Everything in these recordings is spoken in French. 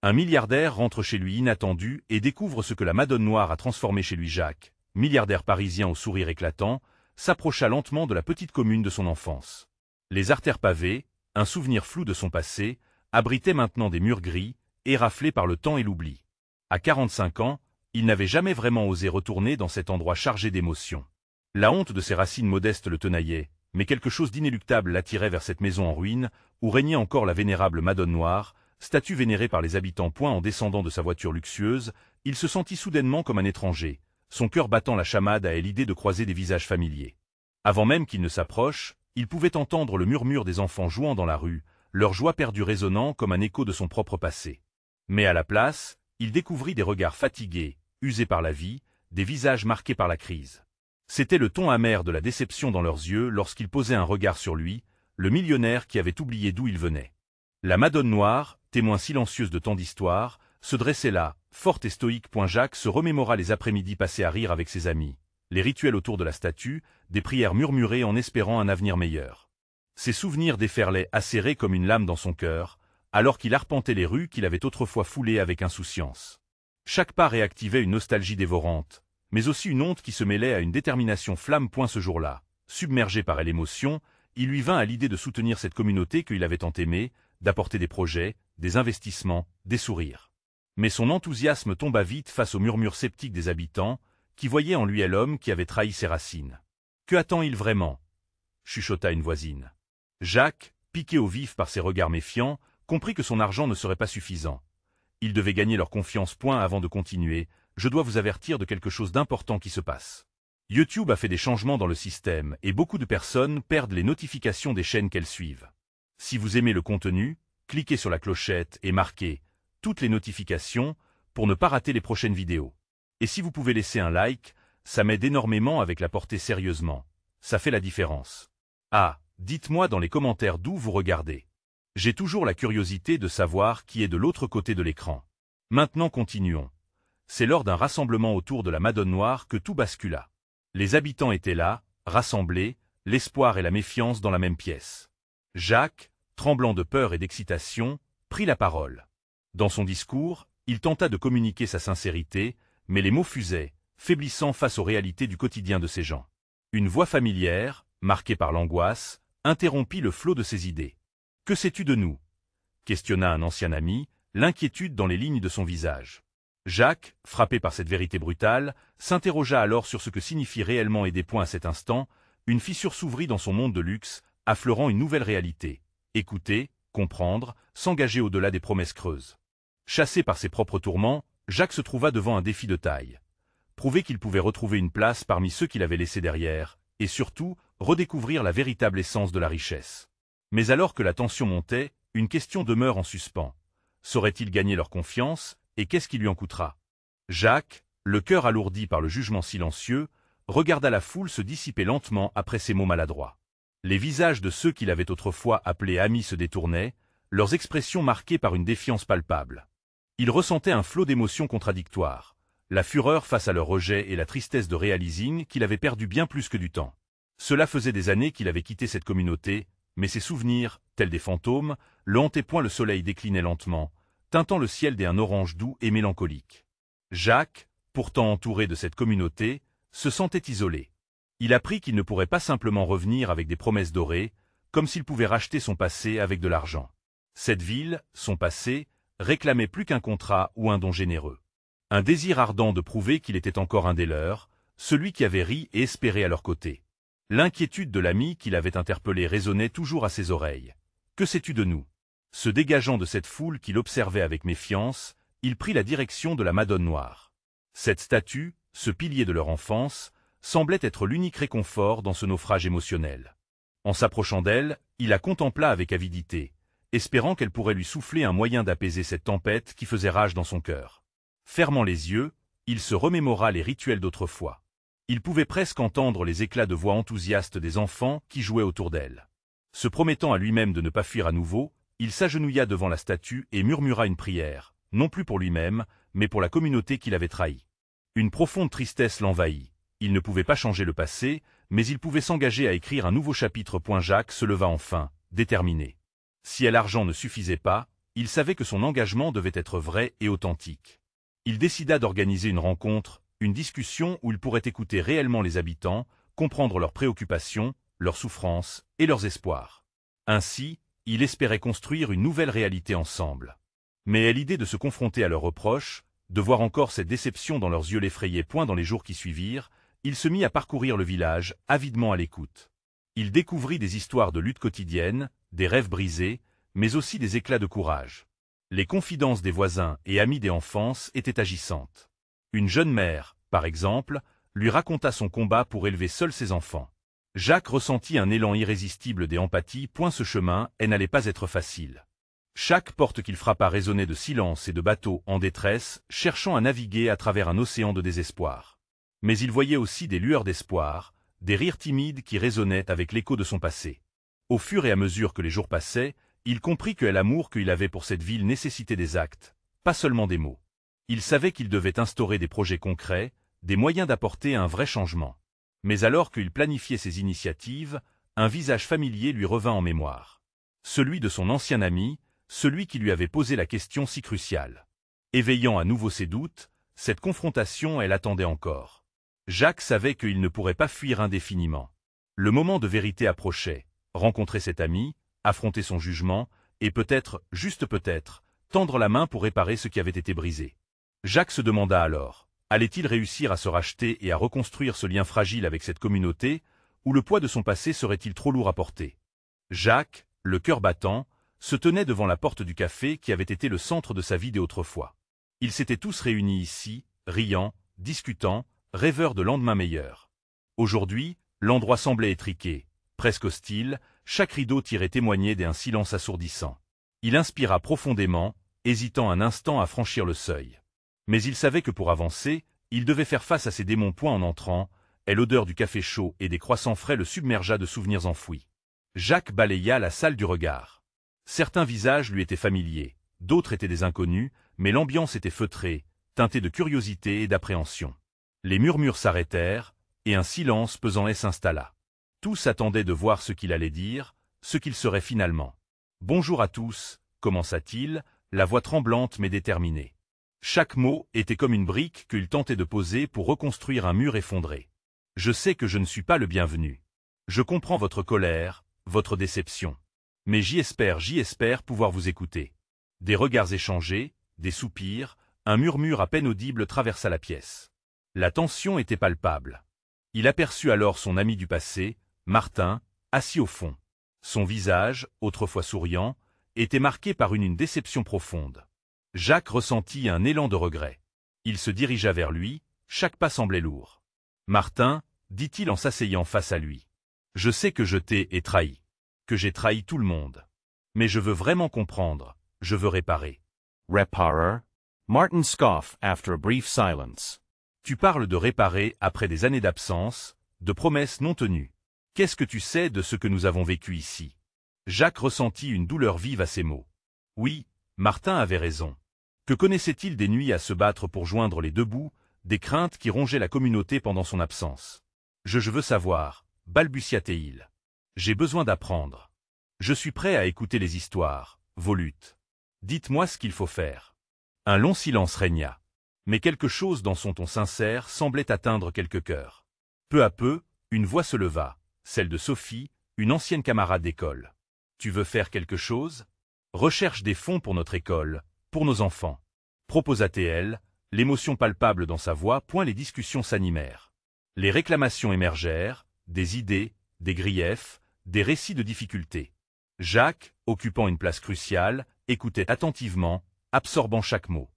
Un milliardaire rentre chez lui inattendu et découvre ce que la Madone Noire a transformé chez lui. Jacques, milliardaire parisien au sourire éclatant, s'approcha lentement de la petite commune de son enfance. Les artères pavées, un souvenir flou de son passé, abritaient maintenant des murs gris, éraflés par le temps et l'oubli. À 45 ans, il n'avait jamais vraiment osé retourner dans cet endroit chargé d'émotions. La honte de ses racines modestes le tenaillait, mais quelque chose d'inéluctable l'attirait vers cette maison en ruine, où régnait encore la vénérable Madone Noire, statue vénérée par les habitants. En descendant de sa voiture luxueuse, il se sentit soudainement comme un étranger, son cœur battant la chamade à l'idée de croiser des visages familiers. Avant même qu'il ne s'approche, il pouvait entendre le murmure des enfants jouant dans la rue, leur joie perdue résonnant comme un écho de son propre passé. Mais à la place, il découvrit des regards fatigués, usés par la vie, des visages marqués par la crise. C'était le ton amer de la déception dans leurs yeux lorsqu'ils posaient un regard sur lui, le millionnaire qui avait oublié d'où il venait. La Madone Noire, témoin silencieuse de tant d'histoires, se dressait là, forte et stoïque. Jacques se remémora les après-midi passés à rire avec ses amis, les rituels autour de la statue, des prières murmurées en espérant un avenir meilleur. Ses souvenirs déferlaient acérés comme une lame dans son cœur, alors qu'il arpentait les rues qu'il avait autrefois foulées avec insouciance. Chaque pas réactivait une nostalgie dévorante, mais aussi une honte qui se mêlait à une détermination flamme. Ce jour-là, submergé par l'émotion, il lui vint à l'idée de soutenir cette communauté qu'il avait tant aimée, d'apporter des projets, des investissements, des sourires. Mais son enthousiasme tomba vite face aux murmures sceptiques des habitants, qui voyaient en lui l'homme qui avait trahi ses racines. « Que attend-il vraiment » chuchota une voisine. Jacques, piqué au vif par ses regards méfiants, comprit que son argent ne serait pas suffisant. Il devait gagner leur confiance. Avant de continuer, je dois vous avertir de quelque chose d'important qui se passe. YouTube a fait des changements dans le système et beaucoup de personnes perdent les notifications des chaînes qu'elles suivent. Si vous aimez le contenu, cliquez sur la clochette et marquez « Toutes les notifications » pour ne pas rater les prochaines vidéos. Et si vous pouvez laisser un like, ça m'aide énormément avec la portée sérieusement. Ça fait la différence. Ah, dites-moi dans les commentaires d'où vous regardez. J'ai toujours la curiosité de savoir qui est de l'autre côté de l'écran. Maintenant continuons. C'est lors d'un rassemblement autour de la Madone Noire que tout bascula. Les habitants étaient là, rassemblés, l'espoir et la méfiance dans la même pièce. Jacques, tremblant de peur et d'excitation, prit la parole. Dans son discours, il tenta de communiquer sa sincérité, mais les mots fusaient, faiblissant face aux réalités du quotidien de ces gens. Une voix familière, marquée par l'angoisse, interrompit le flot de ses idées. « Que sais-tu de nous » questionna un ancien ami, l'inquiétude dans les lignes de son visage. Jacques, frappé par cette vérité brutale, s'interrogea alors sur ce que signifie réellement aider. À cet instant, une fissure s'ouvrit dans son monde de luxe, affleurant une nouvelle réalité. Écouter, comprendre, s'engager au-delà des promesses creuses. Chassé par ses propres tourments, Jacques se trouva devant un défi de taille. Prouver qu'il pouvait retrouver une place parmi ceux qu'il avait laissés derrière, et surtout, redécouvrir la véritable essence de la richesse. Mais alors que la tension montait, une question demeure en suspens. Saurait-il gagner leur confiance, et qu'est-ce qui lui en coûtera? Jacques, le cœur alourdi par le jugement silencieux, regarda la foule se dissiper lentement après ces mots maladroits. Les visages de ceux qu'il avait autrefois appelés amis se détournaient, leurs expressions marquées par une défiance palpable. Il ressentait un flot d'émotions contradictoires, la fureur face à leur rejet et la tristesse de réaliser qu'il avait perdu bien plus que du temps. Cela faisait des années qu'il avait quitté cette communauté, mais ses souvenirs, tels des fantômes, le hantaient. Le soleil déclinait lentement, teintant le ciel d'un orange doux et mélancolique. Jacques, pourtant entouré de cette communauté, se sentait isolé. Il apprit qu'il ne pourrait pas simplement revenir avec des promesses dorées, comme s'il pouvait racheter son passé avec de l'argent. Cette ville, son passé, réclamait plus qu'un contrat ou un don généreux. Un désir ardent de prouver qu'il était encore un des leurs, celui qui avait ri et espéré à leur côté. L'inquiétude de l'ami qui l'avait interpellé résonnait toujours à ses oreilles. « Que sais-tu de nous » Se dégageant de cette foule qu'il observait avec méfiance, il prit la direction de la Madone Noire. Cette statue, ce pilier de leur enfance, semblait être l'unique réconfort dans ce naufrage émotionnel. En s'approchant d'elle, il la contempla avec avidité, espérant qu'elle pourrait lui souffler un moyen d'apaiser cette tempête qui faisait rage dans son cœur. Fermant les yeux, il se remémora les rituels d'autrefois. Il pouvait presque entendre les éclats de voix enthousiastes des enfants qui jouaient autour d'elle. Se promettant à lui-même de ne pas fuir à nouveau, il s'agenouilla devant la statue et murmura une prière, non plus pour lui-même, mais pour la communauté qu'il avait trahie. Une profonde tristesse l'envahit. Il ne pouvait pas changer le passé, mais il pouvait s'engager à écrire un nouveau chapitre. Jacques se leva enfin, déterminé. Si l'argent ne suffisait pas, il savait que son engagement devait être vrai et authentique. Il décida d'organiser une rencontre, une discussion où il pourrait écouter réellement les habitants, comprendre leurs préoccupations, leurs souffrances et leurs espoirs. Ainsi, il espérait construire une nouvelle réalité ensemble. Mais à l'idée de se confronter à leurs reproches, de voir encore cette déception dans leurs yeux l'effrayait point dans les jours qui suivirent, il se mit à parcourir le village, avidement à l'écoute. Il découvrit des histoires de lutte quotidienne, des rêves brisés, mais aussi des éclats de courage. Les confidences des voisins et amis d'enfance étaient agissantes. Une jeune mère, par exemple, lui raconta son combat pour élever seule ses enfants. Jacques ressentit un élan irrésistible d'empathie, point ce chemin, elle n'allait pas être facile. Chaque porte qu'il frappa résonnait de silence et de bateaux en détresse, cherchant à naviguer à travers un océan de désespoir. Mais il voyait aussi des lueurs d'espoir, des rires timides qui résonnaient avec l'écho de son passé. Au fur et à mesure que les jours passaient, il comprit que l'amour qu'il avait pour cette ville nécessitait des actes, pas seulement des mots. Il savait qu'il devait instaurer des projets concrets, des moyens d'apporter un vrai changement. Mais alors qu'il planifiait ses initiatives, un visage familier lui revint en mémoire. Celui de son ancien ami, celui qui lui avait posé la question si cruciale. Éveillant à nouveau ses doutes, cette confrontation elle attendait encore. Jacques savait qu'il ne pourrait pas fuir indéfiniment. Le moment de vérité approchait, rencontrer cet ami, affronter son jugement, et peut-être, juste peut-être, tendre la main pour réparer ce qui avait été brisé. Jacques se demanda alors, allait-il réussir à se racheter et à reconstruire ce lien fragile avec cette communauté, ou le poids de son passé serait-il trop lourd à porter? Jacques, le cœur battant, se tenait devant la porte du café qui avait été le centre de sa vie d'autrefois. Ils s'étaient tous réunis ici, riant, discutant, rêveurs de lendemains meilleurs. Aujourd'hui, l'endroit semblait étriqué, presque hostile, chaque rideau tiré témoignait d'un silence assourdissant. Il inspira profondément, hésitant un instant à franchir le seuil. Mais il savait que pour avancer, il devait faire face à ses démons point en entrant, et l'odeur du café chaud et des croissants frais le submergea de souvenirs enfouis. Jacques balaya la salle du regard. Certains visages lui étaient familiers, d'autres étaient des inconnus, mais l'ambiance était feutrée, teintée de curiosité et d'appréhension. Les murmures s'arrêtèrent, et un silence pesant s'installa. Tous attendaient de voir ce qu'il allait dire, ce qu'il serait finalement. « Bonjour à tous », commença-t-il, la voix tremblante mais déterminée. Chaque mot était comme une brique qu'il tentait de poser pour reconstruire un mur effondré. « Je sais que je ne suis pas le bienvenu. Je comprends votre colère, votre déception. Mais j'y espère pouvoir vous écouter. » Des regards échangés, des soupirs, un murmure à peine audible traversa la pièce. La tension était palpable. Il aperçut alors son ami du passé, Martin, assis au fond. Son visage, autrefois souriant, était marqué par une déception profonde. Jacques ressentit un élan de regret. Il se dirigea vers lui, chaque pas semblait lourd. « Martin, dit-il en s'asseyant face à lui, je sais que je t'ai trahi, que j'ai trahi tout le monde. Mais je veux vraiment comprendre, je veux réparer. » Reparer? Martin scoffed after a brief silence. Tu parles de réparer après des années d'absence, de promesses non tenues. Qu'est-ce que tu sais de ce que nous avons vécu ici? Jacques ressentit une douleur vive à ces mots. Oui, Martin avait raison. Que connaissait-il des nuits à se battre pour joindre les deux bouts, des craintes qui rongeaient la communauté pendant son absence? Je veux savoir, balbutia-t-il. J'ai besoin d'apprendre. Je suis prêt à écouter les histoires, vos luttes. Dites-moi ce qu'il faut faire. Un long silence régna. Mais quelque chose dans son ton sincère semblait atteindre quelques cœurs. Peu à peu, une voix se leva, celle de Sophie, une ancienne camarade d'école. Tu veux faire quelque chose? Recherche des fonds pour notre école, pour nos enfants. Proposa-t-elle, l'émotion palpable dans sa voix, point les discussions s'animèrent. Les réclamations émergèrent, des idées, des griefs, des récits de difficultés. Jacques, occupant une place cruciale, écoutait attentivement, absorbant chaque mot.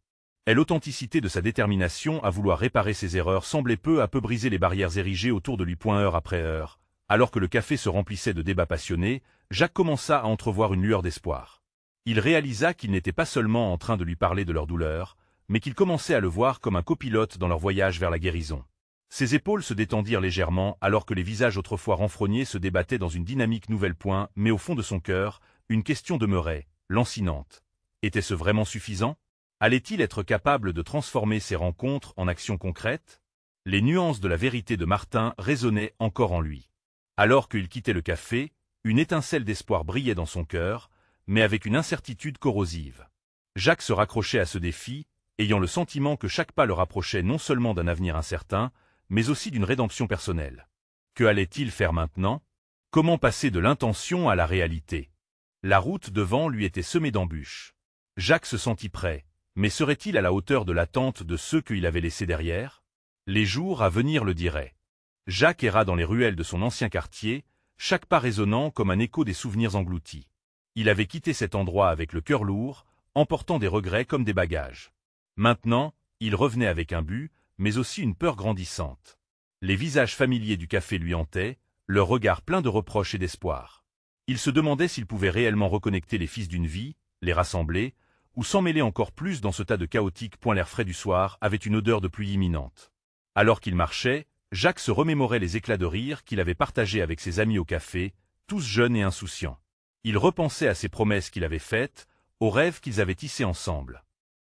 Et l'authenticité de sa détermination à vouloir réparer ses erreurs semblait peu à peu briser les barrières érigées autour de lui. Heure après heure, alors que le café se remplissait de débats passionnés, Jacques commença à entrevoir une lueur d'espoir. Il réalisa qu'il n'était pas seulement en train de lui parler de leur douleur, mais qu'il commençait à le voir comme un copilote dans leur voyage vers la guérison. Ses épaules se détendirent légèrement alors que les visages autrefois renfrognés se débattaient dans une dynamique nouvelle. Mais au fond de son cœur, une question demeurait, lancinante. Était-ce vraiment suffisant? Allait-il être capable de transformer ces rencontres en actions concrètes? Les nuances de la vérité de Martin résonnaient encore en lui. Alors qu'il quittait le café, une étincelle d'espoir brillait dans son cœur, mais avec une incertitude corrosive. Jacques se raccrochait à ce défi, ayant le sentiment que chaque pas le rapprochait non seulement d'un avenir incertain, mais aussi d'une rédemption personnelle. Que allait-il faire maintenant? Comment passer de l'intention à la réalité? La route devant lui était semée d'embûches. Jacques se sentit prêt, mais serait-il à la hauteur de l'attente de ceux qu'il avait laissés derrière? Les jours à venir le diraient. Jacques erra dans les ruelles de son ancien quartier, chaque pas résonnant comme un écho des souvenirs engloutis. Il avait quitté cet endroit avec le cœur lourd, emportant des regrets comme des bagages. Maintenant, il revenait avec un but, mais aussi une peur grandissante. Les visages familiers du café lui hantaient, leurs regards pleins de reproches et d'espoir. Il se demandait s'il pouvait réellement reconnecter les fils d'une vie, les rassembler, ou s'emmêler encore plus dans ce tas de chaotique. L'air frais du soir avait une odeur de pluie imminente. Alors qu'il marchait, Jacques se remémorait les éclats de rire qu'il avait partagés avec ses amis au café, tous jeunes et insouciants. Il repensait à ses promesses qu'il avait faites, aux rêves qu'ils avaient tissés ensemble.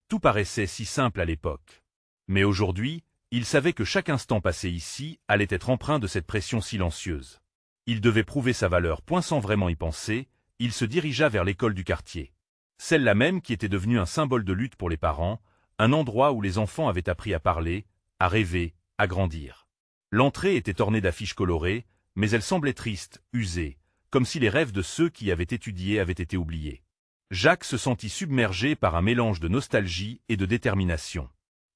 Tout paraissait si simple à l'époque. Mais aujourd'hui, il savait que chaque instant passé ici allait être empreint de cette pression silencieuse. Il devait prouver sa valeur. Sans vraiment y penser, il se dirigea vers l'école du quartier. Celle-là même qui était devenue un symbole de lutte pour les parents, un endroit où les enfants avaient appris à parler, à rêver, à grandir. L'entrée était ornée d'affiches colorées, mais elle semblait triste, usée, comme si les rêves de ceux qui y avaient étudié avaient été oubliés. Jacques se sentit submergé par un mélange de nostalgie et de détermination.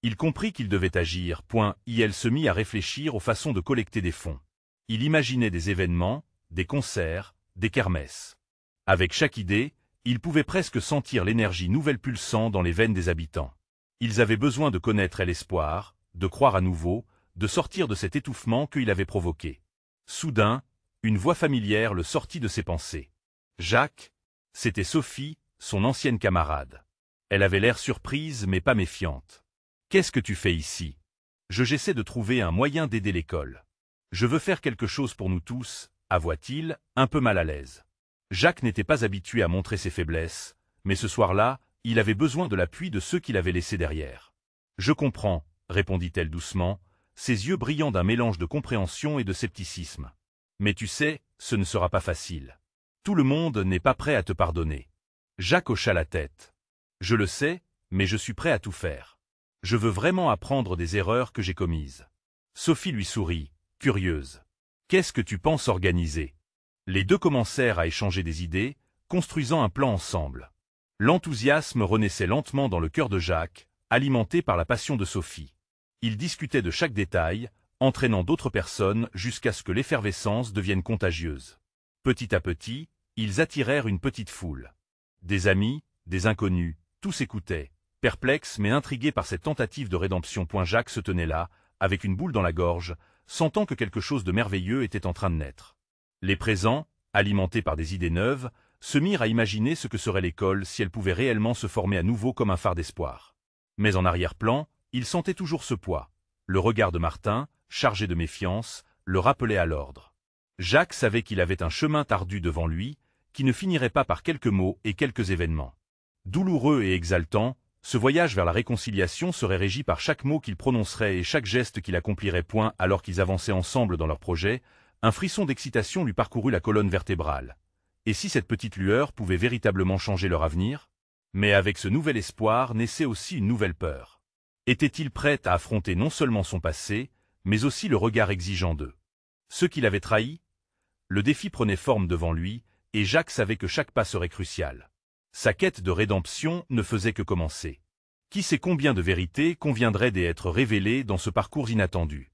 Il comprit qu'il devait agir. Il se mit à réfléchir aux façons de collecter des fonds. Il imaginait des événements, des concerts, des kermesses. Avec chaque idée, il pouvait presque sentir l'énergie nouvelle pulsant dans les veines des habitants. Ils avaient besoin de connaître l'espoir, de croire à nouveau, de sortir de cet étouffement qu'il avait provoqué. Soudain, une voix familière le sortit de ses pensées. Jacques, c'était Sophie, son ancienne camarade. Elle avait l'air surprise mais pas méfiante. « Qu'est-ce que tu fais ici? » J'essaie de trouver un moyen d'aider l'école. Je veux faire quelque chose pour nous tous, avoua-t-il, un peu mal à l'aise. Jacques n'était pas habitué à montrer ses faiblesses, mais ce soir-là, il avait besoin de l'appui de ceux qu'il avait laissés derrière. « Je comprends, » répondit-elle doucement, ses yeux brillant d'un mélange de compréhension et de scepticisme. « Mais tu sais, ce ne sera pas facile. Tout le monde n'est pas prêt à te pardonner. » Jacques hocha la tête. « Je le sais, mais je suis prêt à tout faire. Je veux vraiment apprendre des erreurs que j'ai commises. » Sophie lui sourit, curieuse. « Qu'est-ce que tu penses organiser? » Les deux commencèrent à échanger des idées, construisant un plan ensemble. L'enthousiasme renaissait lentement dans le cœur de Jacques, alimenté par la passion de Sophie. Ils discutaient de chaque détail, entraînant d'autres personnes jusqu'à ce que l'effervescence devienne contagieuse. Petit à petit, ils attirèrent une petite foule. Des amis, des inconnus, tous écoutaient, perplexes mais intrigués par cette tentative de rédemption. Jacques se tenait là, avec une boule dans la gorge, sentant que quelque chose de merveilleux était en train de naître. Les présents, alimentés par des idées neuves, se mirent à imaginer ce que serait l'école si elle pouvait réellement se former à nouveau comme un phare d'espoir. Mais en arrière-plan, il sentait toujours ce poids. Le regard de Martin, chargé de méfiance, le rappelait à l'ordre. Jacques savait qu'il avait un chemin ardu devant lui, qui ne finirait pas par quelques mots et quelques événements. Douloureux et exaltant, ce voyage vers la réconciliation serait régi par chaque mot qu'il prononcerait et chaque geste qu'il accomplirait. Alors qu'ils avançaient ensemble dans leur projet, un frisson d'excitation lui parcourut la colonne vertébrale. Et si cette petite lueur pouvait véritablement changer leur avenir? Mais avec ce nouvel espoir naissait aussi une nouvelle peur. Était-il prêt à affronter non seulement son passé, mais aussi le regard exigeant d'eux? Ceux qui l'avaient trahi? Le défi prenait forme devant lui, et Jacques savait que chaque pas serait crucial. Sa quête de rédemption ne faisait que commencer. Qui sait combien de vérités conviendraient d'être révélées dans ce parcours inattendu?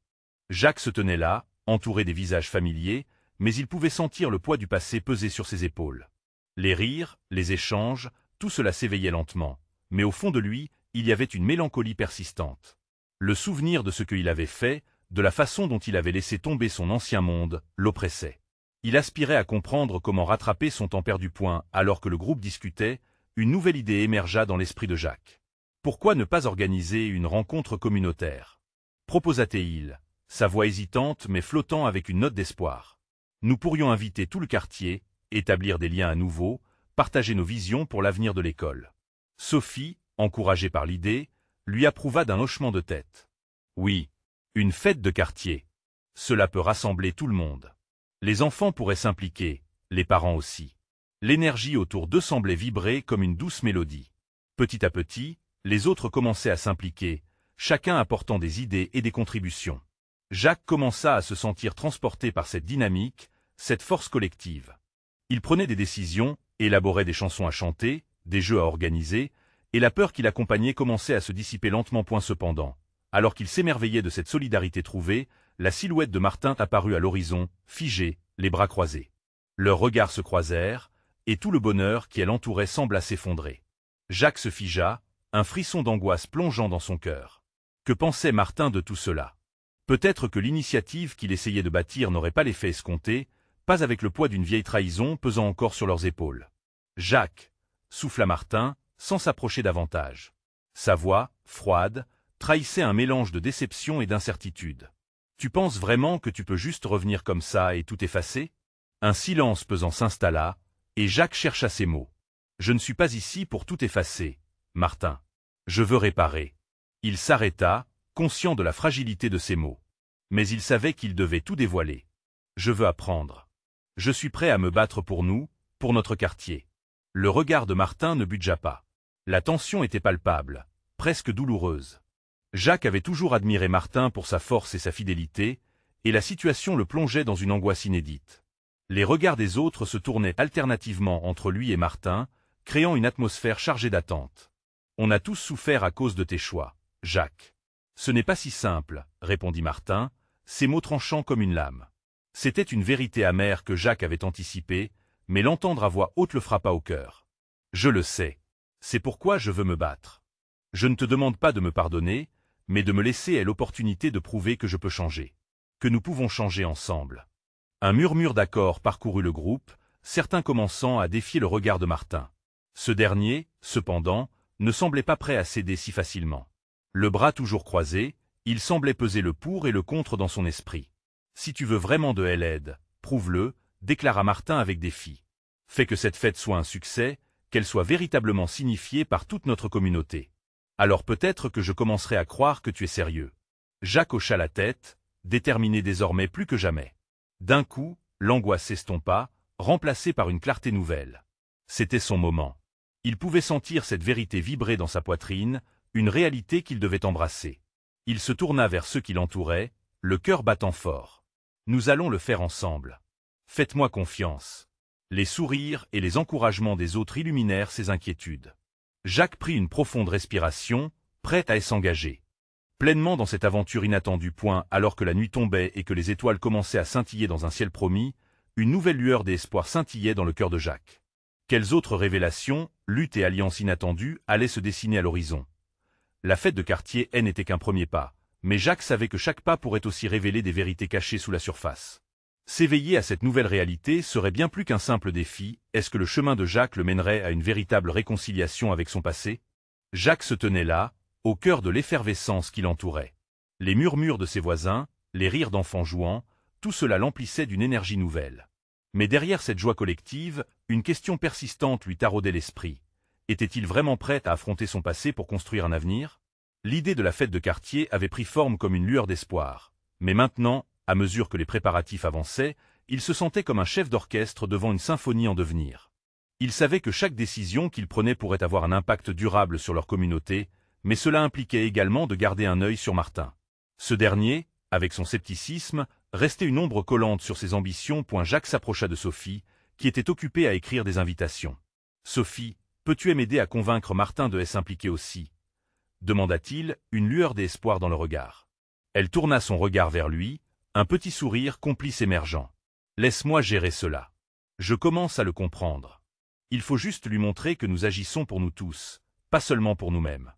Jacques se tenait là, entouré des visages familiers, mais il pouvait sentir le poids du passé peser sur ses épaules. Les rires, les échanges, tout cela s'éveillait lentement, mais au fond de lui, il y avait une mélancolie persistante. Le souvenir de ce qu'il avait fait, de la façon dont il avait laissé tomber son ancien monde, l'oppressait. Il aspirait à comprendre comment rattraper son temps perdu. Alors que le groupe discutait, une nouvelle idée émergea dans l'esprit de Jacques. Pourquoi ne pas organiser une rencontre communautaire? Proposa-t-il, sa voix hésitante mais flottant avec une note d'espoir. Nous pourrions inviter tout le quartier, établir des liens à nouveau, partager nos visions pour l'avenir de l'école. Sophie, encouragée par l'idée, lui approuva d'un hochement de tête. Oui, une fête de quartier. Cela peut rassembler tout le monde. Les enfants pourraient s'impliquer, les parents aussi. L'énergie autour d'eux semblait vibrer comme une douce mélodie. Petit à petit, les autres commençaient à s'impliquer, chacun apportant des idées et des contributions. Jacques commença à se sentir transporté par cette dynamique, cette force collective. Il prenait des décisions, élaborait des chansons à chanter, des jeux à organiser, et la peur qui l'accompagnait commençait à se dissiper lentement. Cependant, alors qu'il s'émerveillait de cette solidarité trouvée, la silhouette de Martin apparut à l'horizon, figée, les bras croisés. Leurs regards se croisèrent, et tout le bonheur qui l'entourait sembla s'effondrer. Jacques se figea, un frisson d'angoisse plongeant dans son cœur. Que pensait Martin de tout cela? Peut-être que l'initiative qu'il essayait de bâtir n'aurait pas l'effet escompté, pas avec le poids d'une vieille trahison pesant encore sur leurs épaules. Jacques, souffla Martin, sans s'approcher davantage. Sa voix, froide, trahissait un mélange de déception et d'incertitude. Tu penses vraiment que tu peux juste revenir comme ça et tout effacer? Un silence pesant s'installa, et Jacques chercha ses mots. Je ne suis pas ici pour tout effacer, Martin. Je veux réparer. Il s'arrêta, conscient de la fragilité de ses mots. Mais il savait qu'il devait tout dévoiler. Je veux apprendre. Je suis prêt à me battre pour nous, pour notre quartier. Le regard de Martin ne budgea pas. La tension était palpable, presque douloureuse. Jacques avait toujours admiré Martin pour sa force et sa fidélité, et la situation le plongeait dans une angoisse inédite. Les regards des autres se tournaient alternativement entre lui et Martin, créant une atmosphère chargée d'attente. On a tous souffert à cause de tes choix, Jacques. Ce n'est pas si simple, répondit Martin, ses mots tranchants comme une lame. C'était une vérité amère que Jacques avait anticipée, mais l'entendre à voix haute le frappa au cœur. Je le sais. C'est pourquoi je veux me battre. Je ne te demande pas de me pardonner, mais de me laisser l'opportunité de prouver que je peux changer. Que nous pouvons changer ensemble. Un murmure d'accord parcourut le groupe, certains commençant à défier le regard de Martin. Ce dernier, cependant, ne semblait pas prêt à céder si facilement. Le bras toujours croisé, il semblait peser le pour et le contre dans son esprit. Si tu veux vraiment de l'aide, prouve-le, déclara Martin avec défi. Fais que cette fête soit un succès, qu'elle soit véritablement signifiée par toute notre communauté. Alors peut-être que je commencerai à croire que tu es sérieux. Jacques hocha la tête, déterminé désormais plus que jamais. D'un coup, l'angoisse s'estompa, remplacée par une clarté nouvelle. C'était son moment. Il pouvait sentir cette vérité vibrer dans sa poitrine, une réalité qu'il devait embrasser. Il se tourna vers ceux qui l'entouraient, le cœur battant fort. Nous allons le faire ensemble. Faites-moi confiance. Les sourires et les encouragements des autres illuminèrent ses inquiétudes. Jacques prit une profonde respiration, prêt à s'engager. Pleinement dans cette aventure inattendue. Alors que la nuit tombait et que les étoiles commençaient à scintiller dans un ciel promis, une nouvelle lueur d'espoir scintillait dans le cœur de Jacques. Quelles autres révélations, luttes et alliances inattendues allaient se dessiner à l'horizon? La fête de quartier n'était qu'un premier pas, mais Jacques savait que chaque pas pourrait aussi révéler des vérités cachées sous la surface. S'éveiller à cette nouvelle réalité serait bien plus qu'un simple défi. Est-ce que le chemin de Jacques le mènerait à une véritable réconciliation avec son passé? Jacques se tenait là, au cœur de l'effervescence qui l'entourait. Les murmures de ses voisins, les rires d'enfants jouant, tout cela l'emplissait d'une énergie nouvelle. Mais derrière cette joie collective, une question persistante lui taraudait l'esprit. Était-il vraiment prêt à affronter son passé pour construire un avenir? L'idée de la fête de quartier avait pris forme comme une lueur d'espoir. Mais maintenant, à mesure que les préparatifs avançaient, il se sentait comme un chef d'orchestre devant une symphonie en devenir. Il savait que chaque décision qu'il prenait pourrait avoir un impact durable sur leur communauté, mais cela impliquait également de garder un œil sur Martin. Ce dernier, avec son scepticisme, restait une ombre collante sur ses ambitions. Jacques s'approcha de Sophie, qui était occupée à écrire des invitations. « Sophie, peux-tu m'aider à convaincre Martin de s'impliquer aussi ?» demanda-t-il, une lueur d'espoir dans le regard. Elle tourna son regard vers lui, un petit sourire complice émergeant. « Laisse-moi gérer cela. Je commence à le comprendre. Il faut juste lui montrer que nous agissons pour nous tous, pas seulement pour nous-mêmes. »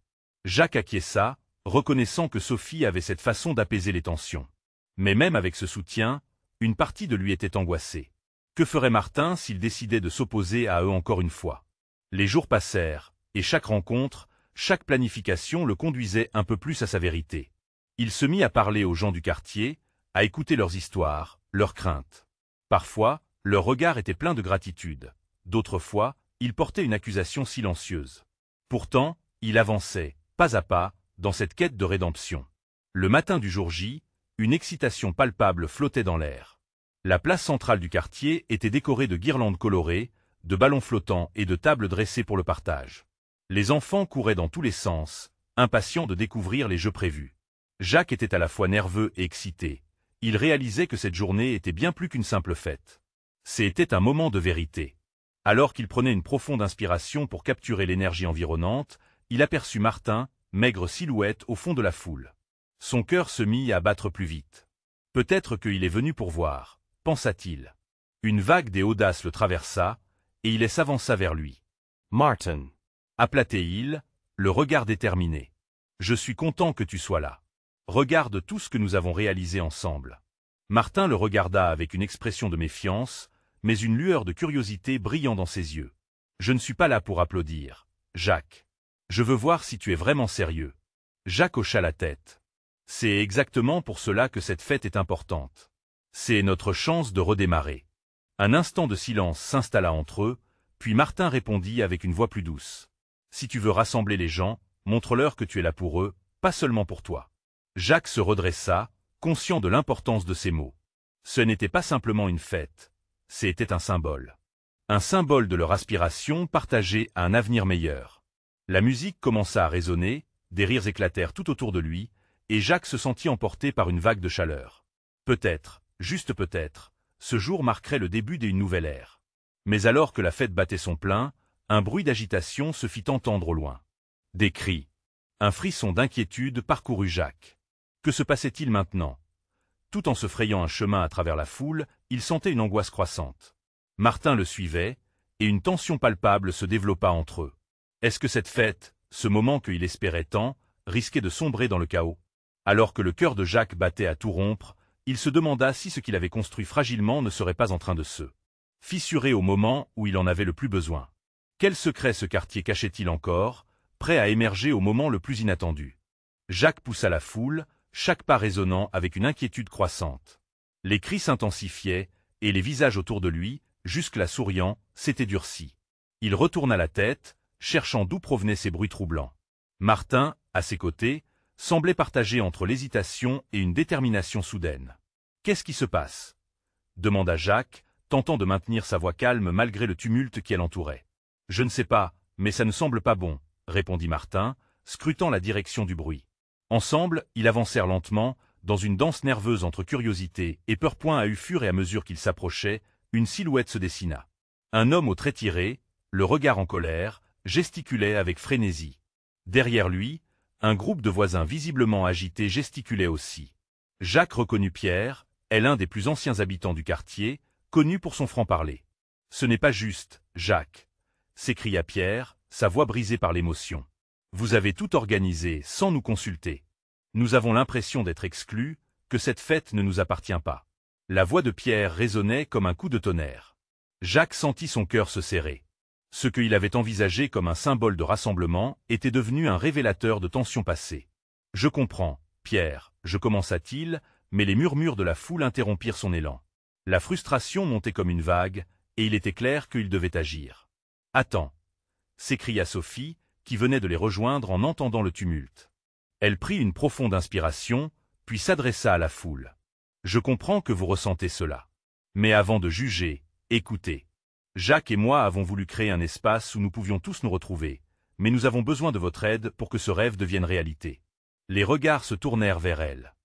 Jacques acquiesça, reconnaissant que Sophie avait cette façon d'apaiser les tensions. Mais même avec ce soutien, une partie de lui était angoissée. Que ferait Martin s'il décidait de s'opposer à eux encore une fois? Les jours passèrent, et chaque rencontre, chaque planification le conduisait un peu plus à sa vérité. Il se mit à parler aux gens du quartier, à écouter leurs histoires, leurs craintes. Parfois, leur regard était plein de gratitude. D'autres fois, il portait une accusation silencieuse. Pourtant, il avançait, pas à pas, dans cette quête de rédemption. Le matin du jour J, une excitation palpable flottait dans l'air. La place centrale du quartier était décorée de guirlandes colorées, de ballons flottants et de tables dressées pour le partage. Les enfants couraient dans tous les sens, impatients de découvrir les jeux prévus. Jacques était à la fois nerveux et excité. Il réalisait que cette journée était bien plus qu'une simple fête. C'était un moment de vérité. Alors qu'il prenait une profonde inspiration pour capturer l'énergie environnante, il aperçut Martin, maigre silhouette au fond de la foule. Son cœur se mit à battre plus vite. Peut-être qu'il est venu pour voir, pensa-t-il. Une vague des audaces le traversa, et il s'avança vers lui. Martin, Appelait-il, le regard déterminé. Je suis content que tu sois là. Regarde tout ce que nous avons réalisé ensemble. Martin le regarda avec une expression de méfiance, mais une lueur de curiosité brillant dans ses yeux. Je ne suis pas là pour applaudir, Jacques. Je veux voir si tu es vraiment sérieux. Jacques hocha la tête. C'est exactement pour cela que cette fête est importante. C'est notre chance de redémarrer. Un instant de silence s'installa entre eux, puis Martin répondit avec une voix plus douce. Si tu veux rassembler les gens, montre-leur que tu es là pour eux, pas seulement pour toi. Jacques se redressa, conscient de l'importance de ces mots. Ce n'était pas simplement une fête, c'était un symbole. Un symbole de leur aspiration partagée à un avenir meilleur. La musique commença à résonner, des rires éclatèrent tout autour de lui, et Jacques se sentit emporté par une vague de chaleur. Peut-être, juste peut-être, ce jour marquerait le début d'une nouvelle ère. Mais alors que la fête battait son plein, un bruit d'agitation se fit entendre au loin. Des cris. Un frisson d'inquiétude parcourut Jacques. Que se passait-il maintenant? Tout en se frayant un chemin à travers la foule, il sentait une angoisse croissante. Martin le suivait, et une tension palpable se développa entre eux. Est-ce que cette fête, ce moment qu'il espérait tant, risquait de sombrer dans le chaos? Alors que le cœur de Jacques battait à tout rompre, il se demanda si ce qu'il avait construit fragilement ne serait pas en train de se fissurer au moment où il en avait le plus besoin. Quel secret ce quartier cachait-il encore, prêt à émerger au moment le plus inattendu? Jacques poussa la foule, chaque pas résonnant avec une inquiétude croissante. Les cris s'intensifiaient, et les visages autour de lui, jusque-là souriants, s'étaient durcis. Il retourna la tête, cherchant d'où provenaient ces bruits troublants. Martin, à ses côtés, semblait partagé entre l'hésitation et une détermination soudaine. « Qu'est-ce qui se passe » demanda Jacques, tentant de maintenir sa voix calme malgré le tumulte qui l'entourait. « Je ne sais pas, mais ça ne semble pas bon, » répondit Martin, scrutant la direction du bruit. Ensemble, ils avancèrent lentement, dans une danse nerveuse entre curiosité et peur. Au fur et à mesure qu'ils s'approchaient, une silhouette se dessina. Un homme aux traits tirés, le regard en colère, gesticulait avec frénésie. Derrière lui, un groupe de voisins visiblement agités gesticulait aussi. Jacques reconnut Pierre, l'un des plus anciens habitants du quartier, connu pour son franc-parler. « Ce n'est pas juste, Jacques !» s'écria Pierre, sa voix brisée par l'émotion. « Vous avez tout organisé sans nous consulter. Nous avons l'impression d'être exclus, que cette fête ne nous appartient pas. » La voix de Pierre résonnait comme un coup de tonnerre. Jacques sentit son cœur se serrer. Ce qu'il avait envisagé comme un symbole de rassemblement était devenu un révélateur de tensions passées. « Je comprends, Pierre, » commença-t-il, mais les murmures de la foule interrompirent son élan. La frustration montait comme une vague, et il était clair qu'il devait agir. « Attends !» s'écria Sophie, qui venait de les rejoindre en entendant le tumulte. Elle prit une profonde inspiration, puis s'adressa à la foule. « Je comprends que vous ressentez cela. Mais avant de juger, écoutez. Jacques et moi avons voulu créer un espace où nous pouvions tous nous retrouver, mais nous avons besoin de votre aide pour que ce rêve devienne réalité. » Les regards se tournèrent vers elle.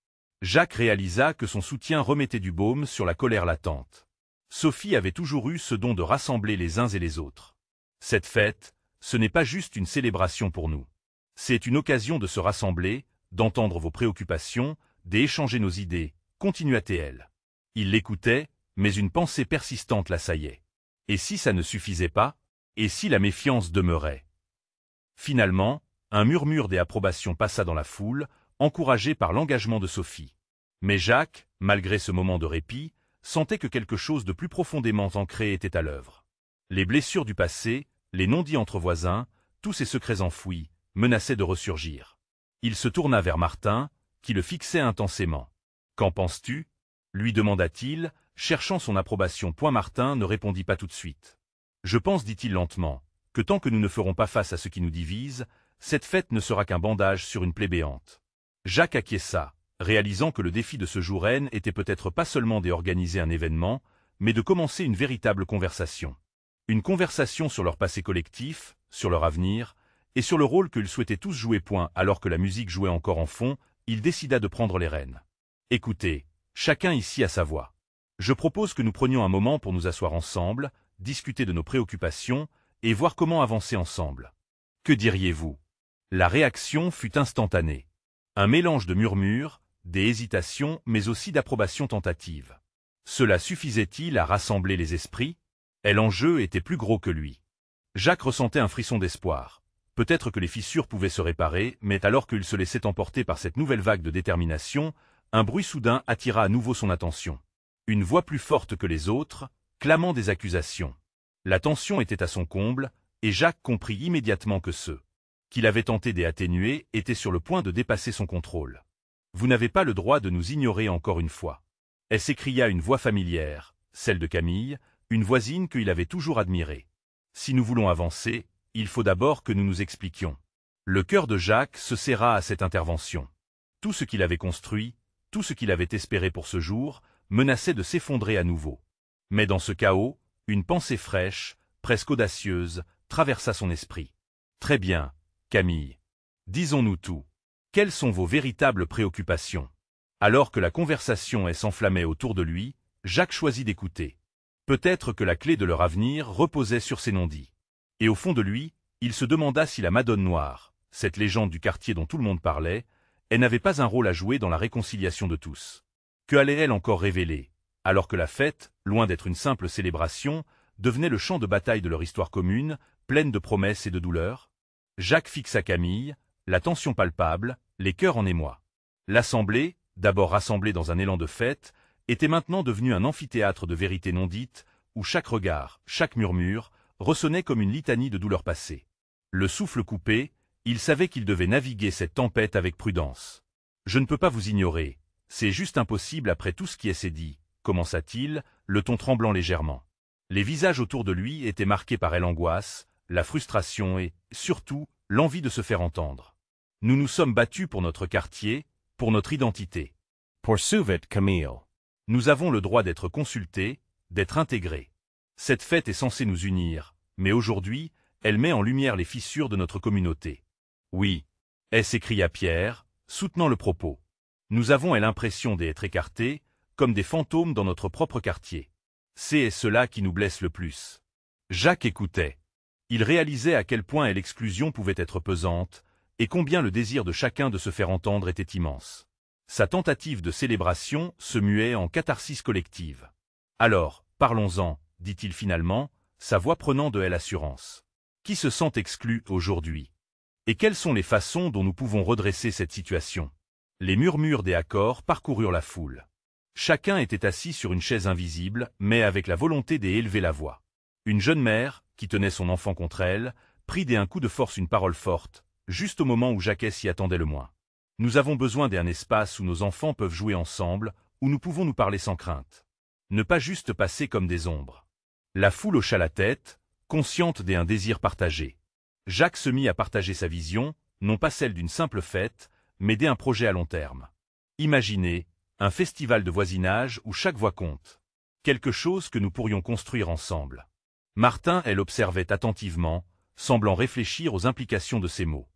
Jacques réalisa que son soutien remettait du baume sur la colère latente. Sophie avait toujours eu ce don de rassembler les uns et les autres. Cette fête, ce n'est pas juste une célébration pour nous. C'est une occasion de se rassembler, d'entendre vos préoccupations, d'échanger nos idées, continua-t-elle. Il l'écoutait, mais une pensée persistante l'assaillait. Et si ça ne suffisait pas? Et si la méfiance demeurait? Finalement, un murmure d'approbation passa dans la foule, encouragé par l'engagement de Sophie. Mais Jacques, malgré ce moment de répit, sentait que quelque chose de plus profondément ancré était à l'œuvre. Les blessures du passé, les non-dits entre voisins, tous ces secrets enfouis, menaçaient de ressurgir. Il se tourna vers Martin, qui le fixait intensément. « Qu'en penses-tu » lui demanda-t-il, cherchant son approbation. Martin ne répondit pas tout de suite. « Je pense, dit-il lentement, que tant que nous ne ferons pas face à ce qui nous divise, cette fête ne sera qu'un bandage sur une plaie béante. » Jacques acquiesça, réalisant que le défi de ce jour N était peut-être pas seulement d'organiser un événement, mais de commencer une véritable conversation. Une conversation sur leur passé collectif, sur leur avenir, Et sur le rôle qu'ils souhaitaient tous jouer alors que la musique jouait encore en fond, il décida de prendre les rênes. Écoutez, chacun ici a sa voix. Je propose que nous prenions un moment pour nous asseoir ensemble, discuter de nos préoccupations, et voir comment avancer ensemble. Que diriez-vous? La réaction fut instantanée. Un mélange de murmures, des hésitations, mais aussi d'approbation tentative. Cela suffisait-il à rassembler les esprits? L'enjeu était plus gros que lui. Jacques ressentait un frisson d'espoir. Peut-être que les fissures pouvaient se réparer, mais alors qu'il se laissait emporter par cette nouvelle vague de détermination, un bruit soudain attira à nouveau son attention. Une voix plus forte que les autres, clamant des accusations. La tension était à son comble, et Jacques comprit immédiatement que ceux qu'il avait tenté d'atténuer étaient sur le point de dépasser son contrôle. « Vous n'avez pas le droit de nous ignorer encore une fois. » s'écria une voix familière, celle de Camille, une voisine qu'il avait toujours admirée. « Si nous voulons avancer, il faut d'abord que nous nous expliquions. » Le cœur de Jacques se serra à cette intervention. Tout ce qu'il avait construit, tout ce qu'il avait espéré pour ce jour, menaçait de s'effondrer à nouveau. Mais dans ce chaos, une pensée fraîche, presque audacieuse, traversa son esprit. « Très bien, Camille. Disons-nous tout. Quelles sont vos véritables préoccupations ?» Alors que la conversation s'enflammait autour de lui, Jacques choisit d'écouter. Peut-être que la clé de leur avenir reposait sur ces non-dits. Et au fond de lui, il se demanda si la Madone Noire, cette légende du quartier dont tout le monde parlait, elle n'avait pas un rôle à jouer dans la réconciliation de tous. Que allait-elle encore révéler, alors que la fête, loin d'être une simple célébration, devenait le champ de bataille de leur histoire commune, pleine de promesses et de douleurs? Jacques fixa Camille, la tension palpable, les cœurs en émoi. L'assemblée, d'abord rassemblée dans un élan de fête, était maintenant devenue un amphithéâtre de vérités non dites, où chaque regard, chaque murmure, ressonnait comme une litanie de douleurs passées. Le souffle coupé, il savait qu'il devait naviguer cette tempête avec prudence. « Je ne peux pas vous ignorer, c'est juste impossible après tout ce qui s'est dit, » commença-t-il, le ton tremblant légèrement. Les visages autour de lui étaient marqués par l'angoisse, la frustration et, surtout, l'envie de se faire entendre. « Nous nous sommes battus pour notre quartier, pour notre identité. » Poursuivit Camille. Nous avons le droit d'être consultés, d'être intégrés. Cette fête est censée nous unir, mais aujourd'hui, elle met en lumière les fissures de notre communauté. Oui, s'écria Pierre, soutenant le propos. Nous avons l'impression d'être écartés, comme des fantômes dans notre propre quartier. C'est cela qui nous blesse le plus. Jacques écoutait. Il réalisait à quel point l'exclusion pouvait être pesante, et combien le désir de chacun de se faire entendre était immense. Sa tentative de célébration se muait en catharsis collective. « Alors, parlons-en, » dit-il finalement, sa voix prenant de l'assurance. « Qui se sent exclu aujourd'hui? Et quelles sont les façons dont nous pouvons redresser cette situation ?» Les murmures des accords parcoururent la foule. Chacun était assis sur une chaise invisible, mais avec la volonté d'élever la voix. Une jeune mère, qui tenait son enfant contre elle, prit d'un coup de force une parole forte, juste au moment où Jacques s'y attendait le moins. « Nous avons besoin d'un espace où nos enfants peuvent jouer ensemble, où nous pouvons nous parler sans crainte. Ne pas juste passer comme des ombres. » La foule hocha la tête, consciente d'un désir partagé. Jacques se mit à partager sa vision, non pas celle d'une simple fête, mais d'un projet à long terme. Imaginez, un festival de voisinage où chaque voix compte. Quelque chose que nous pourrions construire ensemble. Martin, observait attentivement, semblant réfléchir aux implications de ces mots.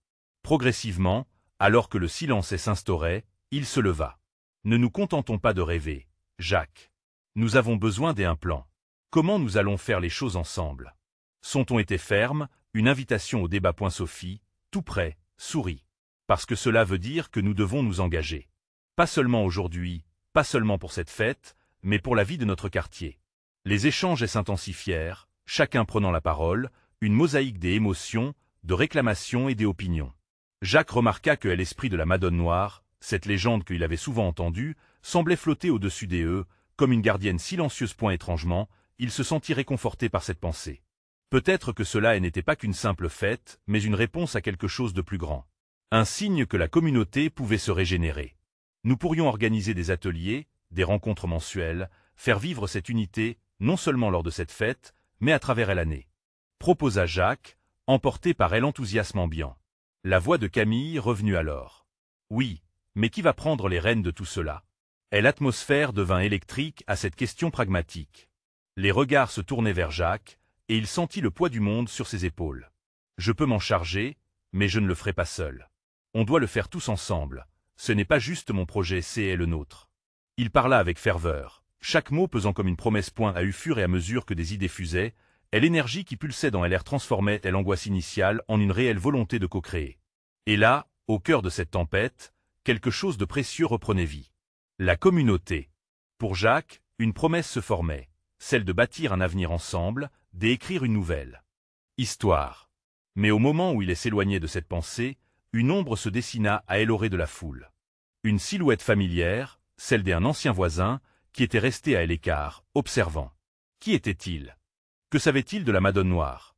Progressivement, alors que le silence s'instaurait, il se leva. « Ne nous contentons pas de rêver, Jacques. Nous avons besoin d'un plan. Comment nous allons faire les choses ensemble ?» Son ton était ferme, une invitation au débat. Sophie, tout près, sourit. Parce que cela veut dire que nous devons nous engager. Pas seulement aujourd'hui, pas seulement pour cette fête, mais pour la vie de notre quartier. Les échanges s'intensifièrent, chacun prenant la parole, une mosaïque des émotions, de réclamations et des opinions. Jacques remarqua que l'esprit de la Madone Noire, cette légende qu'il avait souvent entendue, semblait flotter au-dessus des comme une gardienne silencieuse. Étrangement, il se sentit réconforté par cette pensée. Peut-être que cela n'était pas qu'une simple fête, mais une réponse à quelque chose de plus grand. Un signe que la communauté pouvait se régénérer. Nous pourrions organiser des ateliers, des rencontres mensuelles, faire vivre cette unité, non seulement lors de cette fête, mais à travers l'année. Proposa Jacques, emporté par l'enthousiasme ambiant. La voix de Camille revenue alors. Oui, mais qui va prendre les rênes de tout cela? L'atmosphère devint électrique à cette question pragmatique. Les regards se tournaient vers Jacques, et il sentit le poids du monde sur ses épaules. « Je peux m'en charger » Mais je ne le ferai pas seul. On doit le faire tous ensemble. Ce n'est pas juste mon projet, c'est le nôtre. Il parla avec ferveur, chaque mot pesant comme une promesse. Au fur et à mesure que des idées fusaient, et l'énergie qui pulsait dans l'air transformait l'angoisse initiale en une réelle volonté de co-créer. Et là, au cœur de cette tempête, quelque chose de précieux reprenait vie. La communauté. Pour Jacques, une promesse se formait, celle de bâtir un avenir ensemble, d'écrire une nouvelle histoire. Mais au moment où il s'éloignait de cette pensée, une ombre se dessina à l'orée de la foule. Une silhouette familière, celle d'un ancien voisin, qui était resté à l'écart, observant. Qui était-il? Que savait-il de la Madone Noire?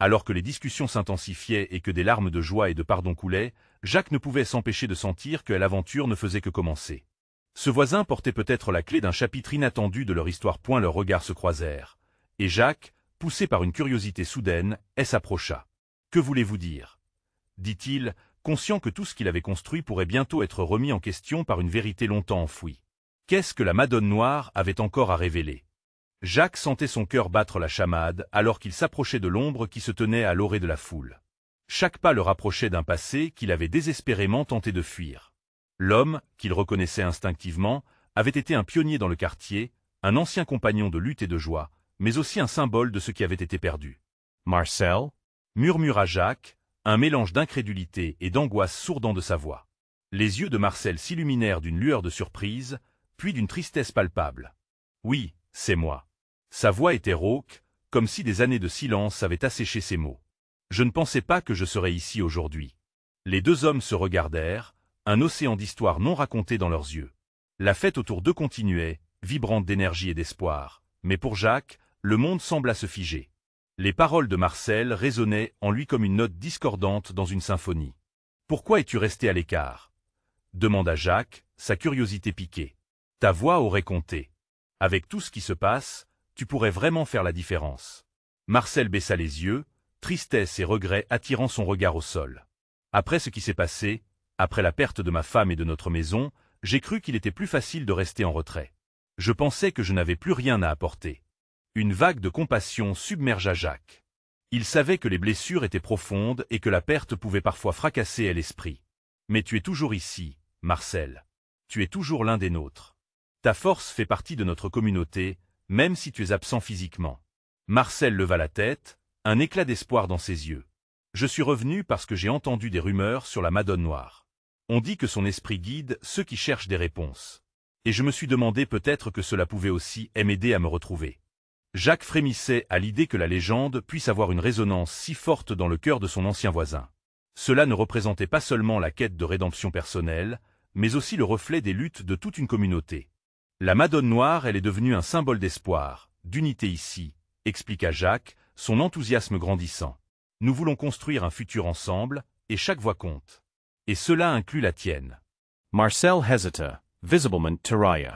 Alors que les discussions s'intensifiaient et que des larmes de joie et de pardon coulaient, Jacques ne pouvait s'empêcher de sentir que l'aventure ne faisait que commencer. Ce voisin portait peut-être la clé d'un chapitre inattendu de leur histoire. Leurs regards se croisèrent, et Jacques, poussé par une curiosité soudaine, s'approcha. « Que voulez-vous dire ?» dit-il, conscient que tout ce qu'il avait construit pourrait bientôt être remis en question par une vérité longtemps enfouie. Qu'est-ce que la Madone Noire avait encore à révéler? Jacques sentait son cœur battre la chamade alors qu'il s'approchait de l'ombre qui se tenait à l'orée de la foule. Chaque pas le rapprochait d'un passé qu'il avait désespérément tenté de fuir. L'homme, qu'il reconnaissait instinctivement, avait été un pionnier dans le quartier, un ancien compagnon de lutte et de joie, mais aussi un symbole de ce qui avait été perdu. « Marcel » murmura Jacques, un mélange d'incrédulité et d'angoisse sourdant de sa voix. Les yeux de Marcel s'illuminèrent d'une lueur de surprise, puis d'une tristesse palpable. « Oui, c'est moi. » Sa voix était rauque, comme si des années de silence avaient asséché ses mots. « Je ne pensais pas que je serais ici aujourd'hui. » Les deux hommes se regardèrent, un océan d'histoires non racontées dans leurs yeux. La fête autour d'eux continuait, vibrante d'énergie et d'espoir, mais pour Jacques, le monde sembla se figer. Les paroles de Marcel résonnaient en lui comme une note discordante dans une symphonie. « Pourquoi es-tu resté à l'écart » demanda Jacques, sa curiosité piquée. « Ta voix aurait compté. Avec tout ce qui se passe, tu pourrais vraiment faire la différence. » Marcel baissa les yeux, tristesse et regret attirant son regard au sol. « Après ce qui s'est passé, après la perte de ma femme et de notre maison, j'ai cru qu'il était plus facile de rester en retrait. Je pensais que je n'avais plus rien à apporter. » Une vague de compassion submergea Jacques. Il savait que les blessures étaient profondes et que la perte pouvait parfois fracasser l'esprit. « Mais tu es toujours ici, Marcel. Tu es toujours l'un des nôtres. Ta force fait partie de notre communauté, même si tu es absent physiquement. » Marcel leva la tête, un éclat d'espoir dans ses yeux. « Je suis revenu parce que j'ai entendu des rumeurs sur la Madone Noire. On dit que son esprit guide ceux qui cherchent des réponses. Et je me suis demandé peut-être que cela pouvait aussi m'aider à me retrouver. » Jacques frémissait à l'idée que la légende puisse avoir une résonance si forte dans le cœur de son ancien voisin. Cela ne représentait pas seulement la quête de rédemption personnelle, mais aussi le reflet des luttes de toute une communauté. La Madone Noire, elle est devenue un symbole d'espoir, d'unité ici, expliqua Jacques, son enthousiasme grandissant. Nous voulons construire un futur ensemble, et chaque voix compte. Et cela inclut la tienne. Marcel hesita, visiblement tiraillé.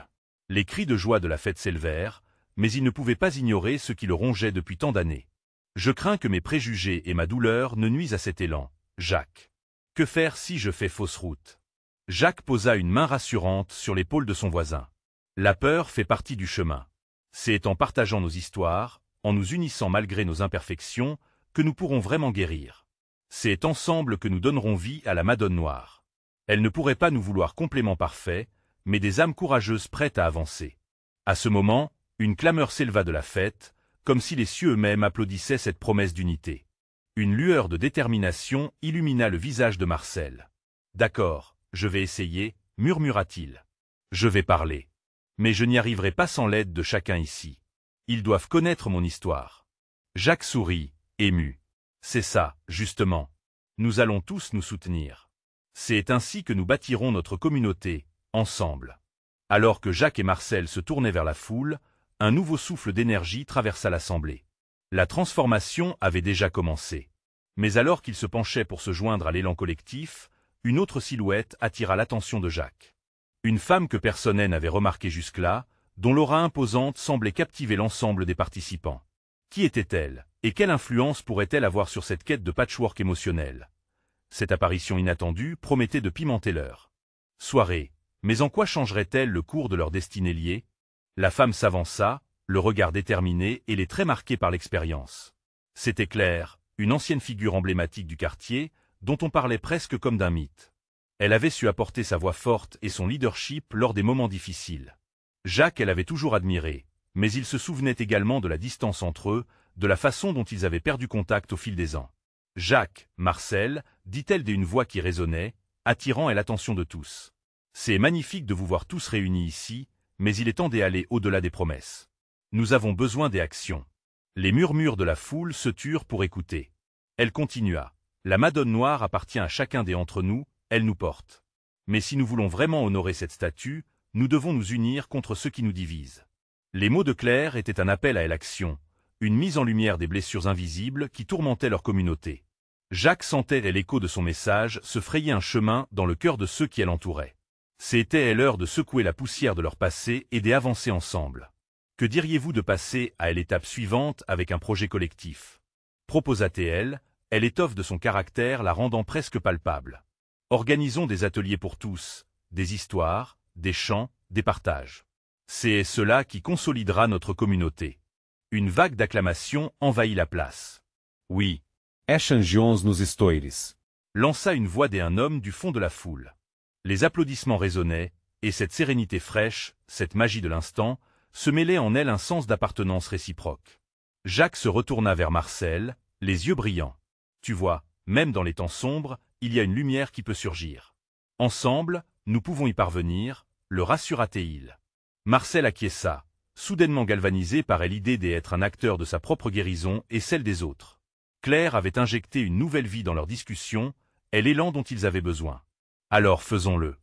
Les cris de joie de la fête s'élevèrent, mais il ne pouvait pas ignorer ce qui le rongeait depuis tant d'années. « Je crains que mes préjugés et ma douleur ne nuisent à cet élan, Jacques. Que faire si je fais fausse route ?» Jacques posa une main rassurante sur l'épaule de son voisin. « La peur fait partie du chemin. C'est en partageant nos histoires, en nous unissant malgré nos imperfections, que nous pourrons vraiment guérir. C'est ensemble que nous donnerons vie à la Madone Noire. Elle ne pourrait pas nous vouloir complément parfait, mais des âmes courageuses prêtes à avancer. » À ce moment, une clameur s'éleva de la fête, comme si les cieux eux-mêmes applaudissaient cette promesse d'unité. Une lueur de détermination illumina le visage de Marcel. « D'accord, je vais essayer, » murmura-t-il. « Je vais parler. Mais je n'y arriverai pas sans l'aide de chacun ici. Ils doivent connaître mon histoire. » Jacques sourit, ému. « C'est ça, justement. Nous allons tous nous soutenir. C'est ainsi que nous bâtirons notre communauté, ensemble. » Alors que Jacques et Marcel se tournaient vers la foule, un nouveau souffle d'énergie traversa l'assemblée. La transformation avait déjà commencé. Mais alors qu'il se penchait pour se joindre à l'élan collectif, une autre silhouette attira l'attention de Jacques. Une femme que personne n'avait remarquée jusque-là, dont l'aura imposante semblait captiver l'ensemble des participants. Qui était-elle, et quelle influence pourrait-elle avoir sur cette quête de patchwork émotionnel? Cette apparition inattendue promettait de pimenter leur soirée, mais en quoi changerait-elle le cours de leur destinée liée? La femme s'avança, le regard déterminé et les traits marqués par l'expérience. C'était Claire, une ancienne figure emblématique du quartier, dont on parlait presque comme d'un mythe. Elle avait su apporter sa voix forte et son leadership lors des moments difficiles. Jacques elle avait toujours admiré, mais il se souvenait également de la distance entre eux, de la façon dont ils avaient perdu contact au fil des ans. « Jacques, Marcel, dit-elle d'une voix qui résonnait, attirant l'attention de tous. C'est magnifique de vous voir tous réunis ici, mais il est temps d'aller au-delà des promesses. Nous avons besoin des actions. » Les murmures de la foule se turent pour écouter. Elle continua. « La Madone Noire appartient à chacun d'entre nous, elle nous porte. Mais si nous voulons vraiment honorer cette statue, nous devons nous unir contre ceux qui nous divisent. » Les mots de Claire étaient un appel à l'action, une mise en lumière des blessures invisibles qui tourmentaient leur communauté. Jacques sentait l'écho de son message se frayer un chemin dans le cœur de ceux qui l'entouraient. C'était l'heure de secouer la poussière de leur passé et d'avancer ensemble. Que diriez-vous de passer à l'étape suivante avec un projet collectif? Proposa-t-elle, l'étoffe de son caractère la rendant presque palpable. Organisons des ateliers pour tous, des histoires, des chants, des partages. C'est cela qui consolidera notre communauté. Une vague d'acclamations envahit la place. Oui, Échangeons nos histoires. Lança une voix d'un homme du fond de la foule. Les applaudissements résonnaient, et cette sérénité fraîche, cette magie de l'instant, se mêlait en elle un sens d'appartenance réciproque. Jacques se retourna vers Marcel, les yeux brillants. Tu vois, même dans les temps sombres, il y a une lumière qui peut surgir. Ensemble, nous pouvons y parvenir, le rassura-t-il. Marcel acquiesça, soudainement galvanisé par l'idée d'être un acteur de sa propre guérison et celle des autres. Claire avait injecté une nouvelle vie dans leur discussion, l'élan dont ils avaient besoin. Alors faisons-le.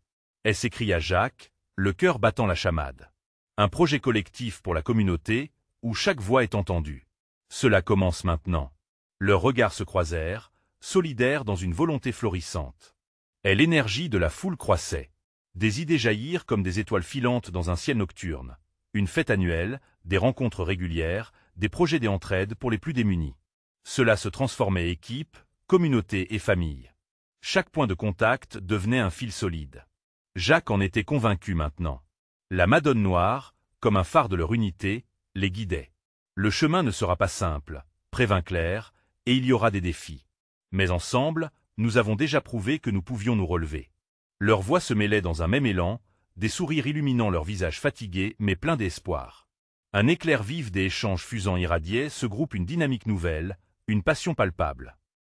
S'écria Jacques, le cœur battant la chamade. Un projet collectif pour la communauté, où chaque voix est entendue. Cela commence maintenant. Leurs regards se croisèrent, solidaires dans une volonté florissante. L'énergie de la foule croissait. Des idées jaillirent comme des étoiles filantes dans un ciel nocturne. Une fête annuelle, des rencontres régulières, des projets d'entraide pour les plus démunis. Cela se transformait équipe, communauté et famille. Chaque point de contact devenait un fil solide. Jacques en était convaincu maintenant. La Madone Noire, comme un phare de leur unité, les guidait. Le chemin ne sera pas simple, prévint Claire, et il y aura des défis. Mais ensemble, nous avons déjà prouvé que nous pouvions nous relever. Leurs voix se mêlaient dans un même élan, des sourires illuminant leurs visages fatigués mais pleins d'espoir. Un éclair vif des échanges fusants irradiait ce groupe une dynamique nouvelle, une passion palpable.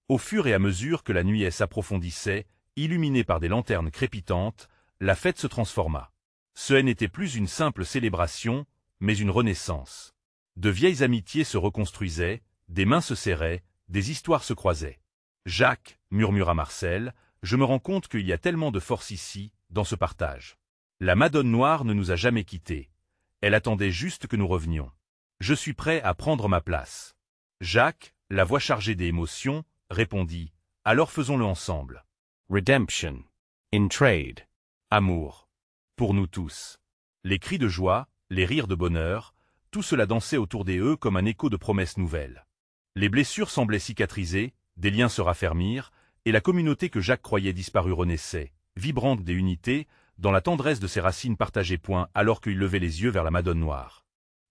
Au fur et à mesure que la nuit s'approfondissait, illuminée par des lanternes crépitantes, la fête se transforma. Ce n'était plus une simple célébration, mais une renaissance. De vieilles amitiés se reconstruisaient, des mains se serraient, des histoires se croisaient. « Jacques, murmura Marcel, je me rends compte qu'il y a tellement de force ici, dans ce partage. La Madone Noire ne nous a jamais quittés. Elle attendait juste que nous revenions. Je suis prêt à prendre ma place. » Jacques, la voix chargée d'émotions, répondit, « Alors faisons-le ensemble. » Redemption. In trade. Amour. Pour nous tous. Les cris de joie, les rires de bonheur, tout cela dansait autour d'eux comme un écho de promesses nouvelles. Les blessures semblaient cicatriser, des liens se raffermirent, et la communauté que Jacques croyait disparue renaissait, vibrante des unités, dans la tendresse de ses racines partagées. Alors qu'il levait les yeux vers la Madone Noire.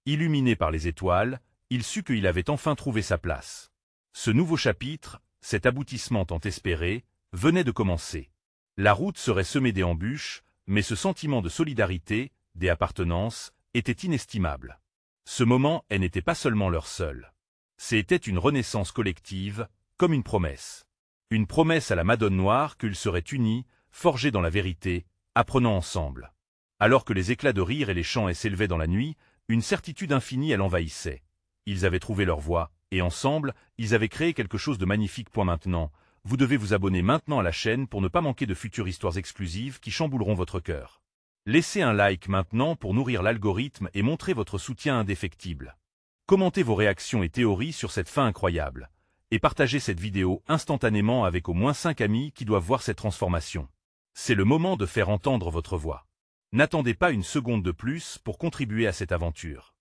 Illuminé par les étoiles, il sut qu'il avait enfin trouvé sa place. Ce nouveau chapitre, cet aboutissement tant espéré, venait de commencer. La route serait semée d'embûches, mais ce sentiment de solidarité, d'appartenance, était inestimable. Ce moment n'était pas seulement leur seul. C'était une renaissance collective, comme une promesse. Une promesse à la Madone Noire qu'ils seraient unis, forgés dans la vérité, apprenant ensemble. Alors que les éclats de rire et les chants s'élevaient dans la nuit, une certitude infinie l'envahissait. Ils avaient trouvé leur voie, et ensemble, ils avaient créé quelque chose de magnifique. Maintenant, vous devez vous abonner maintenant à la chaîne pour ne pas manquer de futures histoires exclusives qui chambouleront votre cœur. Laissez un like maintenant pour nourrir l'algorithme et montrer votre soutien indéfectible. Commentez vos réactions et théories sur cette fin incroyable. Et partagez cette vidéo instantanément avec au moins 5 amis qui doivent voir cette transformation. C'est le moment de faire entendre votre voix. N'attendez pas une seconde de plus pour contribuer à cette aventure.